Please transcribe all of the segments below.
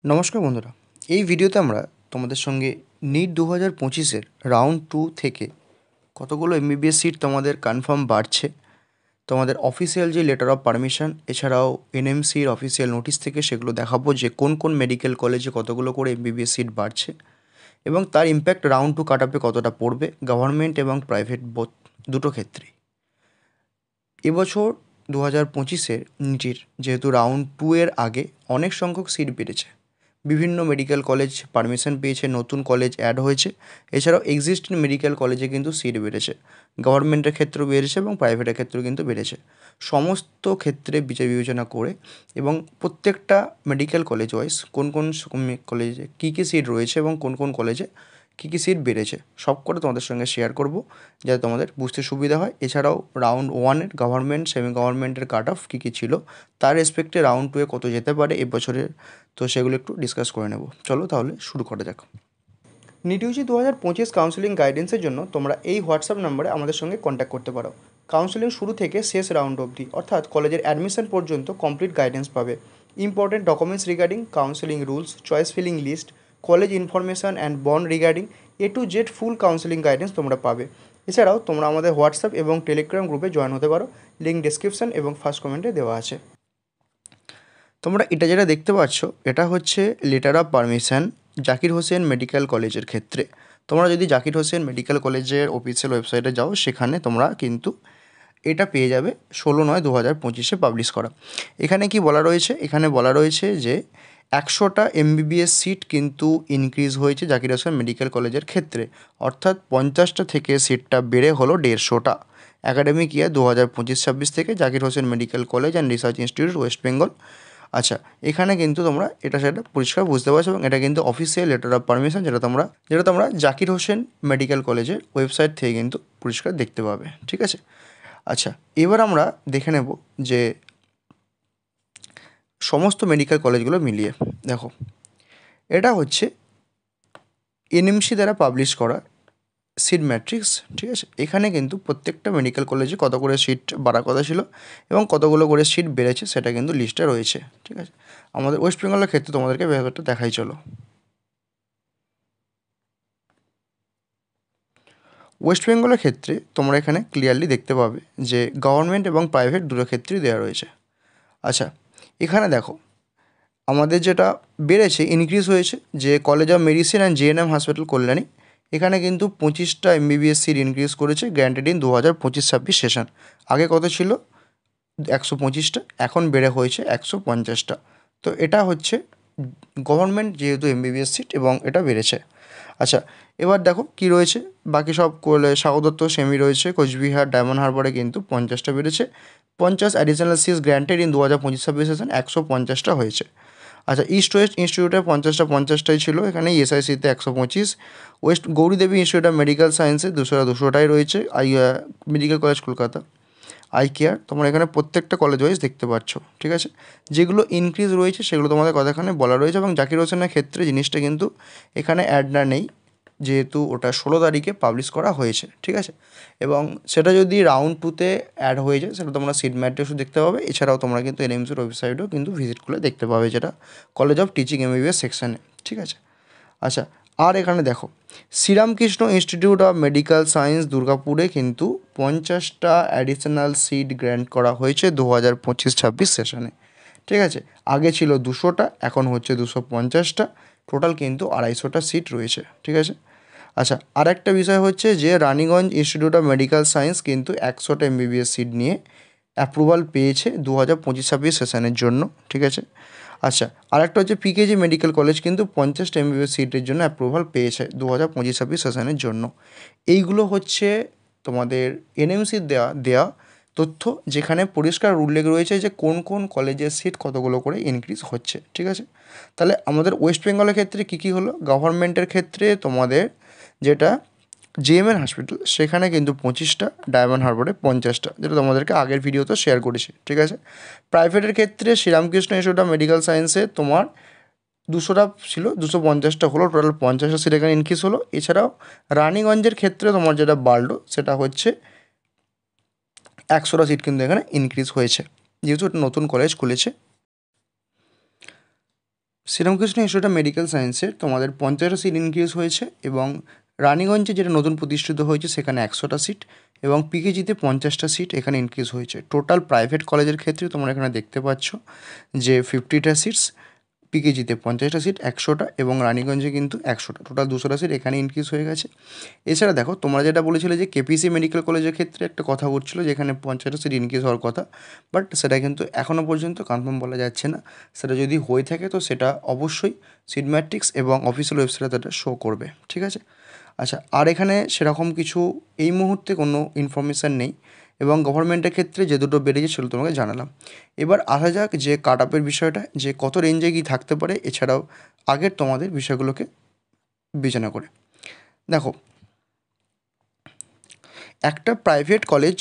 নমস্কার বন্ধুরা, এই ভিডিওতে আমরা তোমাদের সঙ্গে নিট 2025-এর রাউন্ড 2 থেকে কতগুলো এমবিবিএস সিট তোমাদের কনফার্ম বাড়ছে, তোমাদের অফিসিয়াল যে লেটার অফ পারমিশন, এছাড়াও এনএমসির অফিসিয়াল নোটিশ থেকে সেগুলো দেখাবো যে কোন কোন মেডিকেল কলেজে কতগুলো করে এমবিবিএস সিট বাড়ছে এবং তার ইম্প্যাক্ট রাউন্ড 2 কাট অফে কতটা পড়বে গভর্নমেন্ট এবং প্রাইভেট দুটো ক্ষেত্রেই। এবছর 2025-এর নিটের যেহেতু রাউন্ড 2 এর আগে অনেক সংখ্যক সিট বেড়েছে, বিভিন্ন মেডিকেল কলেজ পারমিশন পেয়েছে, নতুন কলেজ অ্যাড হয়েছে, এছাড়াও এক্সিস্টিং মেডিকেল কলেজে কিন্তু সিট বেড়েছে, গভর্নমেন্টের ক্ষেত্রেও বেড়েছে এবং প্রাইভেটের ক্ষেত্রেও কিন্তু বেড়েছে। সমস্ত ক্ষেত্রে বিচার বিবেচনা করে এবং প্রত্যেকটা মেডিকেল কলেজ ওয়াইজ কোন কোন কলেজে কী কী সিট রয়েছে এবং কোন কোন কলেজে কী কী সিট বেড়েছে সব করে তোমাদের সঙ্গে শেয়ার করব, যাতে তোমাদের বুঝতে সুবিধা হয়। এছাড়াও রাউন্ড 1-এর গভর্নমেন্ট সেমি গভর্নমেন্টের কাট অফ কী কী ছিল, তার রেসপেক্টে রাউন্ড 2-এ কত যেতে পারে এবছরের, তো সেগুলো একটু ডিসকাস করে নেব। চলো তাহলে শুরু করা যাক। নিট ইউজি 2025 কাউন্সেলিং গাইডেন্সের জন্য তোমরা এই হোয়াটসঅ্যাপ নম্বরে আমাদের সঙ্গে কন্ট্যাক্ট করতে পারো। কাউন্সেলিং শুরু থেকে শেষ রাউন্ড অবধি অর্থাৎ কলেজের অ্যাডমিশন পর্যন্ত কমপ্লিট গাইডেন্স পাবে। Important documents regarding counselling rules, choice filling list, college information and bond regarding A to Z full counselling guidance তোমরা পাবে। এছাড়াও তোমরা আমাদের হোয়াটসঅ্যাপ এবং টেলিগ্রাম গ্রুপে জয়েন হতে পারো, লিঙ্ক ডিসক্রিপশন এবং ফার্স্ট কমেন্টে দেওয়া আছে। তোমরা এটা যেটা দেখতে পাচ্ছ, এটা হচ্ছে letter of permission Zakir Hossain medical কলেজের ক্ষেত্রে। তোমরা যদি জাকির হোসেন মেডিকেল কলেজের অফিসিয়াল ওয়েবসাইটে যাও, সেখানে তোমরা কিন্তু এটা পেয়ে যাবে 16/9/2025-এ পাবলিশ করা। এখানে কি বলা রয়েছে? এখানে বলা রয়েছে যে 100টা এমবিবিএস সিট কিন্তু ইনক্রিজ হয়েছে জাকির হোসেন মেডিকেল কলেজের ক্ষেত্রে, অর্থাৎ 50টা থেকে সিটটা বেড়ে হলো 150টা। অ্যাকাডেমিক ইয়ার 2025-26 থেকে Zakir Hossain medical college and research institute West Bengal. আচ্ছা, এখানে কিন্তু তোমরা এটা সেটা পরিষ্কার বুঝতে পারছো এবং এটা কিন্তু অফিসিয়াল লেটার অফ পারমিশন, যেটা তোমরা জাকির হোসেন মেডিকেল কলেজের ওয়েবসাইট থেকে কিন্তু পরিষ্কার দেখতে পাবে। ঠিক আছে? আচ্ছা, এবার আমরা দেখে নেব যে সমস্ত মেডিকেল কলেজগুলো মিলিয়ে দেখো, এটা হচ্ছে এনএমসি দ্বারা পাবলিশ করা সিট ম্যাট্রিক্স। ঠিক আছে? এখানে কিন্তু প্রত্যেকটা মেডিকেল কলেজে কত করে সিট বাড়ার কথা ছিল এবং কতগুলো করে সিট বেড়েছে সেটা কিন্তু লিস্টে রয়েছে। ঠিক আছে? আমাদের ওয়েস্ট বেঙ্গলের ক্ষেত্রে তোমাদেরকে ব্যাপারটা দেখাই চলো। ওয়েস্ট বেঙ্গলের ক্ষেত্রে তোমরা এখানে ক্লিয়ারলি দেখতে পাবে যে গভর্নমেন্ট এবং প্রাইভেট দুটো ক্ষেত্রেই দেওয়া রয়েছে। আচ্ছা, এখানে দেখো আমাদের যেটা বেড়েছে, ইনক্রিজ হয়েছে, যে college of medicine and GNM hospital Kalyani, এখানে কিন্তু 25টা এমবিবিএস সিট ইনক্রিজ করেছে গ্র্যান্টেড ইন 2025-26 সেশন। আগে কত ছিল? 125টা, এখন বেড়ে হয়েছে 150টা। তো এটা হচ্ছে গভর্নমেন্ট যেহেতু এমবিবিএস সিট এবং এটা বেড়েছে। আচ্ছা, এবার দেখো কি রয়েছে বাকি সব স্বাগত দত্ত সেমি রয়েছে, কোচবিহার ডায়মন্ড হারবারে কিন্তু 50টা বেড়েছে। 50 additional seats granted in 2025-26 session 150টা হয়েছে। আচ্ছা, ইস্ট ওয়েস্ট ইনস্টিটিউটে 50টাই ছিল, এখানে এসআইসিতে 125। West Gouridevi institute of medical সায়েন্সে 200টাই রয়েছে। Medical college Kolkata, eye care, তোমরা এখানে প্রত্যেকটা কলেজ ওয়াইজ দেখতে পাচ্ছ। ঠিক আছে? যেগুলো ইনক্রিজ রয়েছে সেগুলো তোমাদের কথা এখানে বলা রয়েছে এবং জাকির হোসেনের ক্ষেত্রে জিনিসটা কিন্তু এখানে অ্যাড না নেই, যেহেতু ওটা 16 তারিখে পাবলিশ করা হয়েছে। ঠিক আছে? এবং সেটা যদি রাউন্ড 2-তে অ্যাড হয়ে যায় সেটা তোমরা সিট ম্যাট্রিক্সও দেখতে পাবে। এছাড়াও তোমরা কিন্তু এনএমসির ওয়েবসাইটেও কিন্তু ভিজিট করে দেখতে পাবে, যেটা কলেজ অফ টিচিং এমবিবিএস সেকশানে। ঠিক আছে? আচ্ছা, আর এখানে দেখো Sri Ramakrishna institute of medical science দুর্গাপুরে কিন্তু 50টা অ্যাডিশনাল সিট গ্র্যান্ট করা হয়েছে 2025-26 সেশনে। ঠিক আছে? আগে ছিল 200টা, এখন হচ্ছে 250টা, টোটাল কিন্তু 250টা সিট রয়েছে। ঠিক আছে? আচ্ছা, আর একটা বিষয় হচ্ছে যে Raniganj institute of medical science কিন্তু 100টা এমবিবিএস সিট নিয়ে অ্যাপ্রুভাল পেয়েছে 2025-26 সেশনের জন্য। ঠিক আছে? আচ্ছা, আরেকটা হচ্ছে পিকেজি মেডিকেল কলেজ কিন্তু 50টা এমবিবিএস সিটের জন্য অ্যাপ্রুভাল পেয়েছে 2025-26 সেশনের জন্য। এইগুলো হচ্ছে তোমাদের এনএমসির দেয়া তথ্য, যেখানে পরিষ্কার উল্লেখ রয়েছে যে কোন কোন কলেজের সিট কতগুলো করে ইনক্রিজ হচ্ছে। ঠিক আছে? তাহলে আমাদের ওয়েস্ট বেঙ্গলের ক্ষেত্রে কী কী হলো? গভর্নমেন্টের ক্ষেত্রে তোমাদের যেটা জেএমএন হসপিটাল, সেখানে কিন্তু 25টা, ডায়মন্ড হারবারে 50টা, যেটা তোমাদেরকে আগের ভিডিওতে শেয়ার করেছি। ঠিক আছে? প্রাইভেটের ক্ষেত্রে শ্রীরামকৃষ্ণ ইনস্টিটিউট অফ মেডিকেল সায়েন্সে তোমার 200টা ছিল, 250টা হলো, টোটাল 50টা সিট এখানে ইনক্রিজ হলো। এছাড়াও রানীগঞ্জের ক্ষেত্রে তোমার যেটা বাড়লো সেটা হচ্ছে 100টা সিট কিন্তু এখানে ইনক্রিজ হয়েছে, যেহেতু এটা নতুন কলেজ খুলেছে। শ্রীরামকৃষ্ণ ইনস্টিটিউট অফ মেডিকেল সায়েন্সের তোমাদের 50টা সিট ইনক্রিজ হয়েছে, এবং রানীগঞ্জে যেটা নতুন প্রতিষ্ঠিত হয়েছে সেখানে 100টা সিট, এবং পিকেজিতে 50টা সিট এখানে ইনক্রিজ হয়েছে। টোটাল প্রাইভেট কলেজের ক্ষেত্রে তোমরা এখানে দেখতে পাচ্ছ যে 50টা সিটস, পিকেজিতে 50টা সিট, 100টা, এবং রানীগঞ্জে কিন্তু 100টা, টোটাল 200টা সিট এখানে ইনক্রিজ হয়ে গেছে। এছাড়া দেখো, তোমরা যেটা বলেছিলে যে কেপিসি মেডিকেল কলেজের ক্ষেত্রে একটা কথা উঠছিল যে এখানে 50টা সিট ইনক্রিজ হওয়ার কথা, বাট সেটা কিন্তু এখনও পর্যন্ত কনফার্ম বলা যাচ্ছে না। সেটা যদি হয়ে থাকে তো সেটা অবশ্যই সিট ম্যাট্রিক্স এবং অফিসিয়াল ওয়েবসাইটে তাটা শো করবে, ঠিক আছে। আচ্ছা, আর এখানে সেরকম কিছু এই মুহূর্তে কোনো ইনফরমেশান নেই, এবং গভর্নমেন্টের ক্ষেত্রে যে দুটো বেরিয়েছে সেগুলো তোমাকে জানালাম। এবার আসা যাক যে কাট আপের বিষয়টা, যে কত রেঞ্জে কী থাকতে পারে, এছাড়াও আগের তোমাদের বিষয়গুলোকে বিবেচনা করে। দেখো, একটা প্রাইভেট কলেজ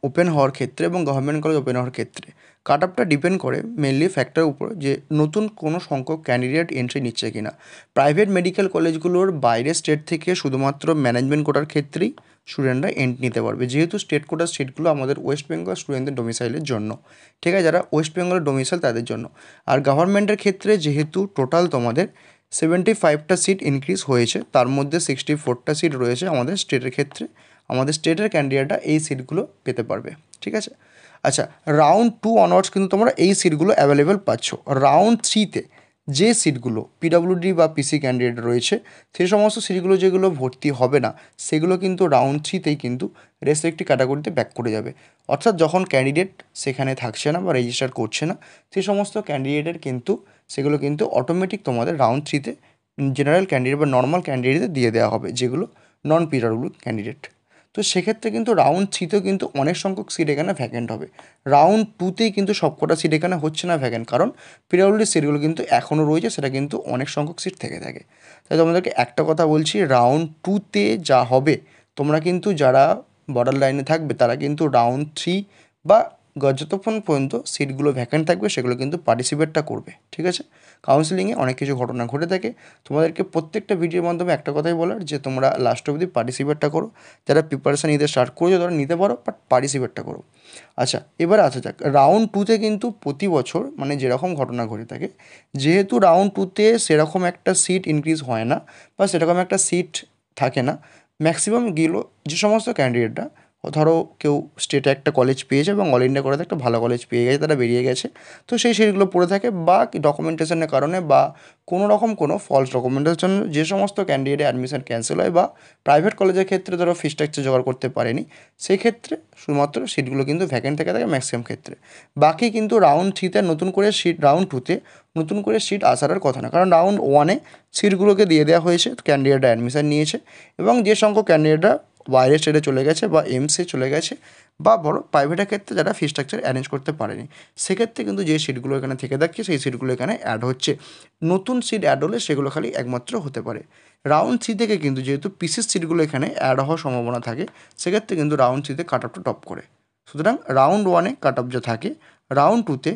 ওপেন হওয়ার ক্ষেত্রে এবং গভর্নমেন্ট কলেজ ওপেন হওয়ার ক্ষেত্রে কাট আপটা ডিপেন্ড করে মেনলি ফ্যাক্টরের উপর যে নতুন কোনো সংখ্যক ক্যান্ডিডেট এন্ট্রি নিচ্ছে কিনা। প্রাইভেট মেডিকেল কলেজগুলোর বাইরের স্টেট থেকে শুধুমাত্র ম্যানেজমেন্ট কোটার ক্ষেত্রেই স্টুডেন্টরা এন্ট্রি নিতে পারবে, যেহেতু স্টেট কোটার সিটগুলো আমাদের ওয়েস্ট বেঙ্গল স্টুডেন্টদের ডোমিসাইলের জন্য, ঠিক আছে, যারা ওয়েস্ট বেঙ্গলের ডোমিসাইল তাদের জন্য। আর গভর্নমেন্টের ক্ষেত্রে যেহেতু টোটাল তোমাদের 75টা সিট ইনক্রিজ হয়েছে, তার মধ্যে 64টা সিট রয়েছে আমাদের স্টেটের ক্ষেত্রে, আমাদের স্টেটের ক্যান্ডিডেটরা এই সিটগুলো পেতে পারবে, ঠিক আছে। আচ্ছা, রাউন্ড 2 অনওয়ার্ডস কিন্তু তোমরা এই সিটগুলো অ্যাভেলেবেল পাচ্ছ। রাউন্ড 3তে যে সিটগুলো পিডব্লিউডি বা পিসি ক্যান্ডিডেট রয়েছে, সেই সমস্ত সিটগুলো যেগুলো ভর্তি হবে না, সেগুলো কিন্তু রাউন্ড 3তেই কিন্তু রেস্ট্রিক্টেড ক্যাটাগরিতে ব্যাক করে যাবে। অর্থাৎ যখন ক্যান্ডিডেট সেখানে থাকছে না বা রেজিস্টার করছে না, সেই সমস্ত ক্যান্ডিডেটের কিন্তু সেগুলো কিন্তু অটোমেটিক তোমাদের রাউন্ড 3তে জেনারেল ক্যান্ডিডেট বা নর্মাল ক্যান্ডিডেটদের দিয়ে দেওয়া হবে, যেগুলো নন পিডব্লিউডি ক্যান্ডিডেট। তো সেক্ষেত্রে কিন্তু রাউন্ড 3তেও কিন্তু অনেক সংখ্যক সিট এখানে ভ্যাকেন্ট হবে। রাউন্ড 2তেই কিন্তু সবকটা সিট এখানে হচ্ছে না ভ্যাকেন্ট, কারণ পিডব্লিউডি সিটগুলো কিন্তু এখনও রয়েছে, সেটা কিন্তু অনেক সংখ্যক সিট থেকে থাকে। তাই তোমাদেরকে একটা কথা বলছি, রাউন্ড 2তে যা হবে, তোমরা কিন্তু যারা বর্ডার লাইনে থাকবে তারা কিন্তু রাউন্ড 3 বা যতক্ষণ পর্যন্ত সিটগুলো ভ্যাকেন্ট থাকবে সেগুলো কিন্তু পার্টিসিপেটটা করবে, ঠিক আছে। কাউন্সিলিংয়ে অনেক কিছু ঘটনা ঘটে থাকে, তোমাদেরকে প্রত্যেকটা ভিডিওর মাধ্যমে একটা কথাই বলার যে তোমরা লাস্ট অবধি পার্টিসিপেটটা করো। যারা প্রিপারেশান নিতে স্টার্ট করেছো তারা নিতে পারো, বাট পার্টিসিপেটটা করো। আচ্ছা, এবার আসা যাক রাউন্ড 2তে কিন্তু প্রতি বছর মানে যেরকম ঘটনা ঘটে থাকে, যেহেতু রাউন্ড 2তে সেরকম একটা সিট ইনক্রিজ হয় না বা সেরকম একটা সিট থাকে না, ম্যাক্সিমাম গেলো যে সমস্ত ক্যান্ডিডেটরা, ধরো কেউ স্টেটে একটা কলেজ পেয়েছে এবং অল ইন্ডিয়া কলেজে একটা ভালো কলেজ পেয়ে গেছে, তারা বেরিয়ে গেছে, তো সেই সিটগুলো পড়ে থাকে, বা ডকুমেন্টেশনের কারণে বা কোনো রকম কোনো ফলস ডকুমেন্টেশন যে সমস্ত ক্যান্ডিডেটের অ্যাডমিশন ক্যান্সেল হয়, বা প্রাইভেট কলেজের ক্ষেত্রে ধরো ফি স্ট্রাকচার জোগাড় করতে পারেনি, সেই ক্ষেত্রে শুধুমাত্র সিটগুলো কিন্তু ভ্যাকেন্ট থেকে থাকে ম্যাক্সিমাম ক্ষেত্রে। বাকি কিন্তু রাউন্ড 3তে নতুন করে সিট, রাউন্ড 2তে নতুন করে সিট আসার আর কথা না, কারণ রাউন্ড 1-এ সিটগুলোকে দিয়ে দেওয়া হয়েছে, ক্যান্ডিডেটরা অ্যাডমিশন নিয়েছে, এবং যে সংখ্যক ক্যান্ডিডেটরা বাইরের স্টেটে চলে গেছে বা এমসে চলে গেছে বা বড় প্রাইভেটের ক্ষেত্রে যারা ফি স্ট্রাকচার অ্যারেঞ্জ করতে পারেনি, সেক্ষেত্রে কিন্তু যে সিটগুলো এখানে থেকে থাকছে সেই সিটগুলো এখানে অ্যাড হচ্ছে। নতুন সিট অ্যাড হলে সেগুলো খালি একমাত্র হতে পারে রাউন্ড 3 থেকে, কিন্তু যেহেতু পিসির সিটগুলো এখানে অ্যাড হওয়ার সম্ভাবনা থাকে, সেক্ষেত্রে কিন্তু রাউন্ড 3তে কাট আপটা টপ করে। সুতরাং রাউন্ড 1-এ কাট আপ যা থাকে, রাউন্ড 2তে,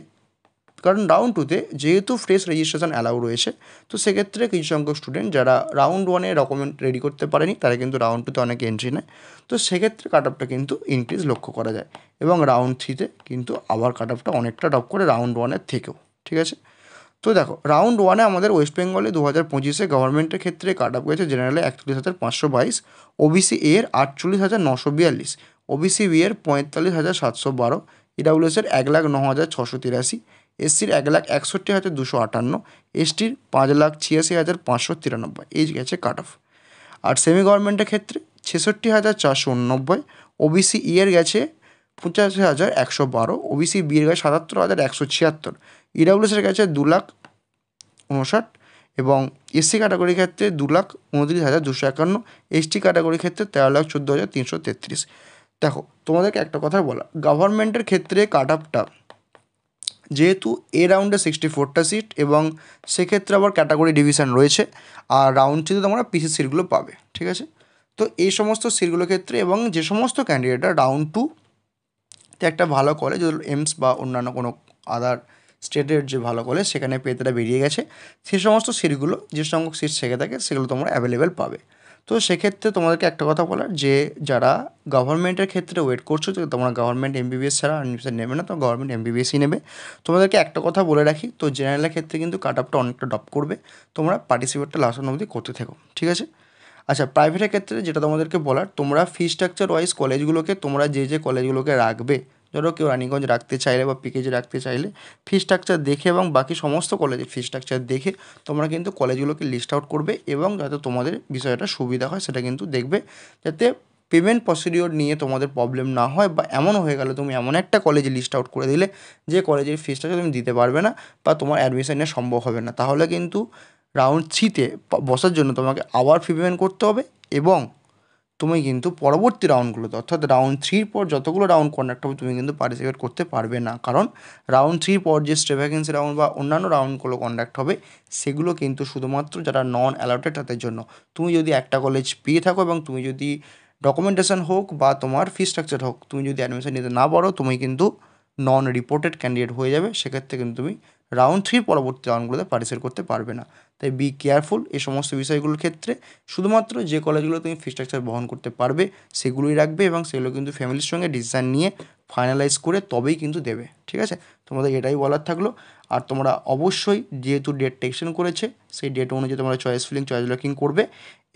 কারণ রাউন্ড 2তে যেহেতু ফ্রেশ রেজিস্ট্রেশন অ্যালাউ রয়েছে, তো সেক্ষেত্রে কিছু সংখ্যক স্টুডেন্ট যারা রাউন্ড 1-এ ডকুমেন্ট রেডি করতে পারেনি, তারা কিন্তু রাউন্ড 2তে অনেকে এন্ট্রি নেয়, তো সেক্ষেত্রে কাট আপটা কিন্তু ইনক্রিজ লক্ষ্য করা যায়, এবং রাউন্ড 3তে কিন্তু আবার কাট আপটা অনেকটা টপ করে রাউন্ড 1-এর থেকেও, ঠিক আছে। তো দেখো, রাউন্ড 1-এ আমাদের ওয়েস্ট বেঙ্গলে 2025-এ গভর্নমেন্টের ক্ষেত্রে কাট আপ গেছে জেনারেলে 41,522, ওবিসি এর 48,942, ওবিসি বি এর 45,712, ইডাব্লিউএসের 1,09,683, এসসির 1,61,258, এসটির 5,86,593, এই গেছে কাট অফ। আর সেমি গভর্নমেন্টের ক্ষেত্রে 66,489, ওবিসি ই এর গেছে 85,112, ওবিসি বি এর গেছে 77,176, ইডাব্লিউএসের কাছে 2,59,000, এবং এসসি ক্যাটাগরির ক্ষেত্রে 2,29,251, এসটি ক্যাটাগরির ক্ষেত্রে 13,14,333। দেখো, তোমাদেরকে একটা কথা বলা, গভর্নমেন্টের ক্ষেত্রে কাট আপটা যেহেতু এ রাউন্ডে 64টা সিট, এবং সেক্ষেত্রে আবার ক্যাটাগরি ডিভিশন রয়েছে, আর রাউন্ড 3তে তোমরা পিসি সিটগুলো পাবে, ঠিক আছে। তো এই সমস্ত সিটগুলোর ক্ষেত্রে, এবং যে সমস্ত ক্যান্ডিডেটরা রাউন্ড 2তে একটা ভালো কলেজ এমস বা অন্যান্য কোনো আদার স্টেটের যে ভালো কলেজ সেখানে পেয়ে তারা বেরিয়ে গেছে, সে সমস্ত সিটগুলো যে সংখ্যক সিট থেকে থাকে সেগুলো তোমরা অ্যাভেলেবেল পাবে। তো সেক্ষেত্রে তোমাদেরকে একটা কথা বলার যে যারা গভর্নমেন্টের ক্ষেত্রে ওয়েট করছো যে তোমরা গভর্নমেন্ট এমবিবিএস ছাড়া অ্যাডমিশন নেবে না, তো গভর্নমেন্ট এমবিবিএসই নেবে। তোমাদেরকে একটা কথা বলে রাখি, তো জেনারেলের ক্ষেত্রে কিন্তু কাট অফটা অনেকটা ড্রপ করবে, তোমরা পার্টিসিপেটটা লাস্ট অবধি করতে থেকো, ঠিক আছে। আচ্ছা, প্রাইভেটের ক্ষেত্রে যেটা তোমাদেরকে বলার, তোমরা ফি স্ট্রাকচার ওয়াইজ কলেজগুলোকে তোমরা যে কলেজগুলোকে রাখবে, ধরো কেউ রানীগঞ্জ রাখতে চাইলে বা পিকেজি রাখতে চাইলে, ফি স্ট্রাকচার দেখে এবং বাকি সমস্ত কলেজের ফি স্ট্রাকচার দেখে তোমরা কিন্তু কলেজগুলোকে লিস্ট আউট করবে এবং যাতে তোমাদের বিষয়টা সুবিধা হয় সেটা কিন্তু দেখবে, যাতে পেমেন্ট প্রসিডিওর নিয়ে তোমাদের প্রবলেম না হয়, বা এমন হয়ে গেলে তুমি এমন একটা কলেজে লিস্ট আউট করে দিলে যে কলেজের ফি স্ট্রাকচার তুমি দিতে পারবে না বা তোমার অ্যাডমিশন নেওয়া সম্ভব হবে না, তাহলে কিন্তু রাউন্ড থ্রিতে বসার জন্য তোমাকে আবার ফি পেমেন্ট করতে হবে এবং তুমি কিন্তু পরবর্তী রাউন্ডগুলোতে অর্থাৎ রাউন্ড থ্রির পর যতগুলো রাউন্ড কন্ডাক্ট হবে তুমি কিন্তু পার্টিসিপেট করতে পারবে না, কারণ রাউন্ড থ্রির পর যে স্টে ভ্যাকেন্সি রাউন্ড বা অন্যান্য রাউন্ডগুলো কন্ডাক্ট হবে সেগুলো কিন্তু শুধুমাত্র যারা নন অ্যালটেড তাদের জন্য। তুমি যদি একটা কলেজ পেয়ে থাকো এবং তুমি যদি ডকুমেন্টেশন হোক বা তোমার ফি স্ট্রাকচার হোক, তুমি যদি অ্যাডমিশন নিতে না পারো, তুমি কিন্তু নন রিপোর্টেড ক্যান্ডিডেট হয়ে যাবে, সেক্ষেত্রে কিন্তু তুমি রাউন্ড থ্রির পরবর্তী রাউন্ডগুলোতে পার্টিসিপেট করতে পারবে না। তাই বি কেয়ারফুল এই সমস্ত বিষয়গুলোর ক্ষেত্রে। শুধুমাত্র যে কলেজগুলো তুমি ফি স্ট্রাকচার বহন করতে পারবে সেগুলোই রাখবে এবং সেগুলো কিন্তু ফ্যামিলির সঙ্গে ডিসিশন নিয়ে ফাইনালাইজ করে তবেই কিন্তু দেবে, ঠিক আছে। তোমাদের এটাই বলার থাকলো। আর তোমরা অবশ্যই যেহেতু ডেটটা এক্সটেন্ড করেছে সেই ডেট অনুযায়ী তোমরা চয়েস লকিং করবে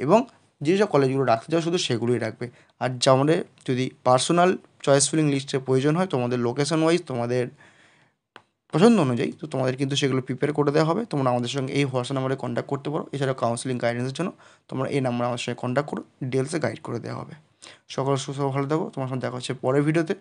এবং যে সব কলেজগুলো রাখতে চাও শুধু সেগুলোই রাখবে। আর আমাদের যদি পার্সোনাল চয়েস ফিলিং লিস্টের প্রয়োজন হয় তোমাদের লোকেশন ওয়াইজ তোমাদের পছন্দ অনুযায়ী, তো তোমাদের কিন্তু সেগুলো প্রিপেয়ার করে দেওয়া হবে। তোমরা আমাদের সঙ্গে এই হোয়াটসঅ্যাপ নাম্বারে কন্ট্যাক্ট করতে পারো। এছাড়াও কাউন্সিলিং গাইডেন্সের জন্য তোমরা এই নাম্বারে আমাদের সঙ্গে কন্ট্যাক্ট করো, ডিটেলসে গাইড করে দেওয়া হবে। সকল সুস্থ ভালো থাকো, তোমার সঙ্গে দেখা হচ্ছে পরের ভিডিওতে।